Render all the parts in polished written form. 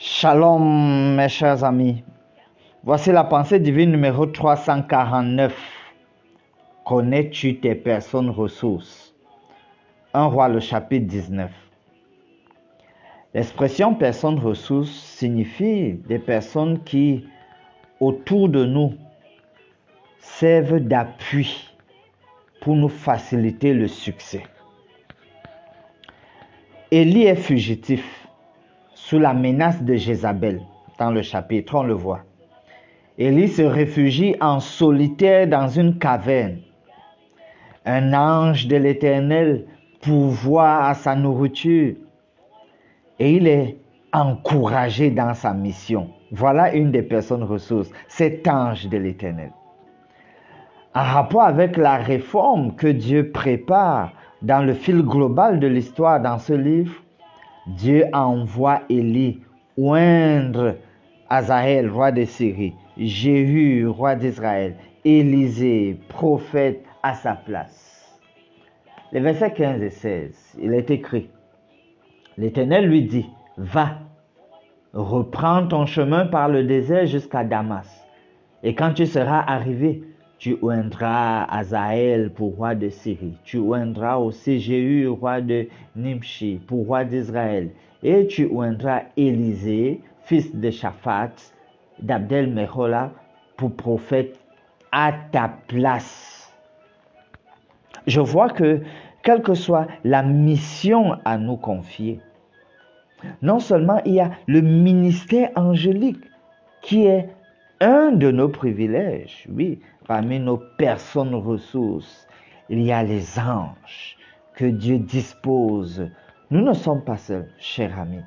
Shalom mes chers amis, voici la pensée divine numéro 349. Connais-tu tes personnes ressources? 1 Roi le chapitre 19. L'expression personnes ressources signifie des personnes qui, autour de nous, servent d'appui pour nous faciliter le succès. Élie est fugitif sous la menace de Jézabel. Dans le chapitre, on le voit. Élie se réfugie en solitaire dans une caverne. Un ange de l'Éternel pourvoit à sa nourriture et il est encouragé dans sa mission. Voilà une des personnes ressources, cet ange de l'Éternel. En rapport avec la réforme que Dieu prépare dans le fil global de l'histoire dans ce livre, Dieu envoie Élie oindre Hazaël, roi de Syrie, Jéhu, roi d'Israël, Élisée, prophète, à sa place. Les versets 15 et 16, il est écrit, l'Éternel lui dit, va, reprends ton chemin par le désert jusqu'à Damas, et quand tu seras arrivé, tu oindras Hazaël pour roi de Syrie. Tu oindras aussi Jéhu, roi de Nimshi, pour roi d'Israël. Et tu oindras Élisée, fils de Shaphat, d'Abdel-Mehola, pour prophète à ta place. Je vois que, quelle que soit la mission à nous confier, non seulement il y a le ministère angélique qui est un de nos privilèges, oui, parmi nos personnes ressources, il y a les anges que Dieu dispose. Nous ne sommes pas seuls, chers amis,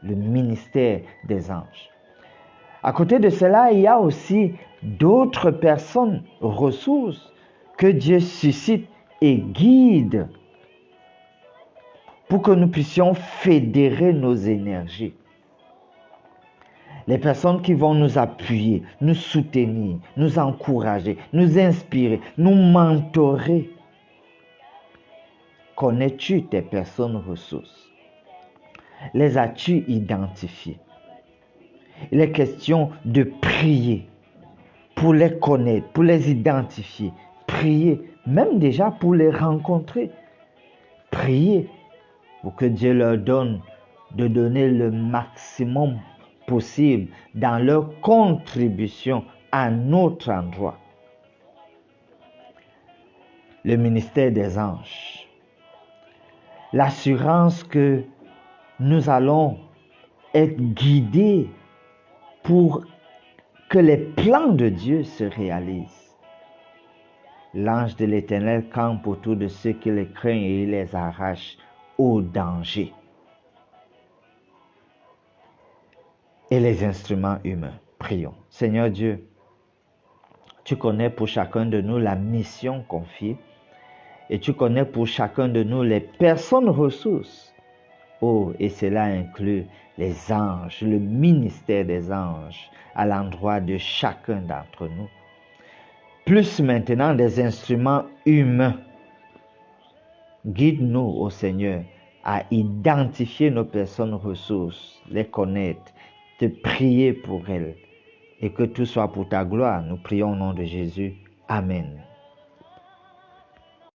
le ministère des anges. À côté de cela, il y a aussi d'autres personnes ressources que Dieu suscite et guide pour que nous puissions fédérer nos énergies. Les personnes qui vont nous appuyer, nous soutenir, nous encourager, nous inspirer, nous mentorer. Connais-tu tes personnes ressources? Les as-tu identifiées? Il est question de prier pour les connaître, pour les identifier. Prier, même déjà pour les rencontrer. Prier pour que Dieu leur donne de donner le maximum possible dans leur contribution à notre endroit. Le ministère des anges. L'assurance que nous allons être guidés pour que les plans de Dieu se réalisent. L'ange de l'Éternel campe autour de ceux qui les craignent et il les arrache au danger. Et les instruments humains. Prions. Seigneur Dieu, tu connais pour chacun de nous la mission confiée et tu connais pour chacun de nous les personnes ressources. Oh, et cela inclut les anges, le ministère des anges à l'endroit de chacun d'entre nous. Plus maintenant des instruments humains. Guide-nous, ô Seigneur, à identifier nos personnes ressources, les connaître, te prier pour elles et que tout soit pour ta gloire. Nous prions au nom de Jésus. Amen.